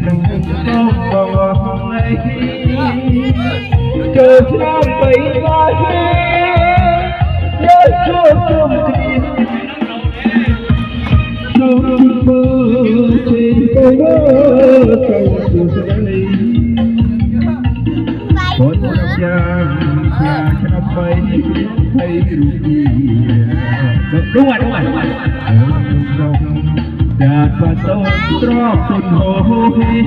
không còn này chờ cho bấy ba nhớ cho trong tim trong mơ trên tôi nhớ trong cuộc đời con chàng cha bay thấy đúng rồi đạt và tốt trọc tuần hồ Hãy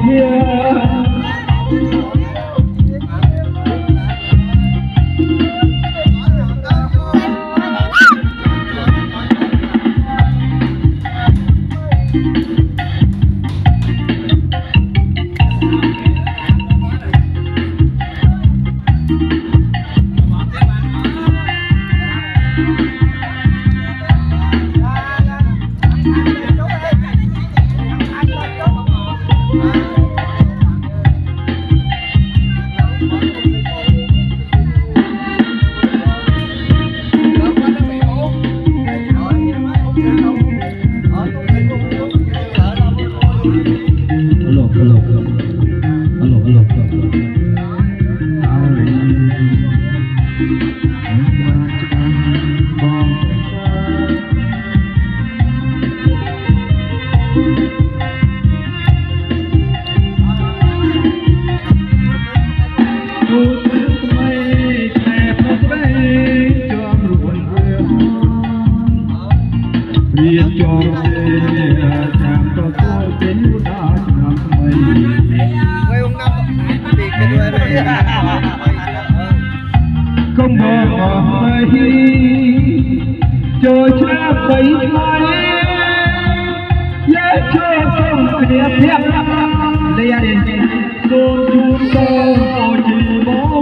không bỏ chờ cha bấy mai nhớ cho không đẹp đây đi tôi chúng tôi chỉ bỏ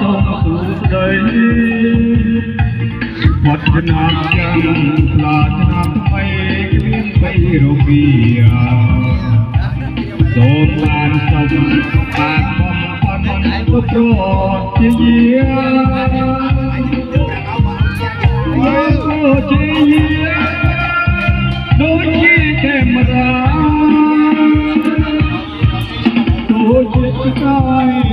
trong sự đời Phật nam chân là nam mây kiếm bay rồi kìa dồn lan sông bạc có pro chia chia có chia chia đôi khi kèm ra đôi khi cay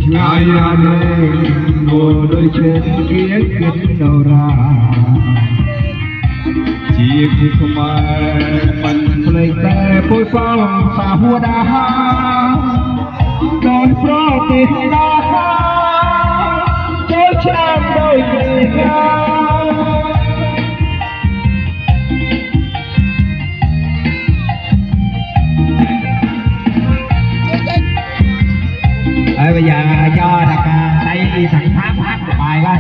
ngài ơi ngồi đôi trên kia kín đầu ra chỉ không ai mình lấy tay bôi phong xa hua đá đón pro tình đá cho chạm đôi người bây giờ cho đặt tay thằng Pháp hát một bài coi.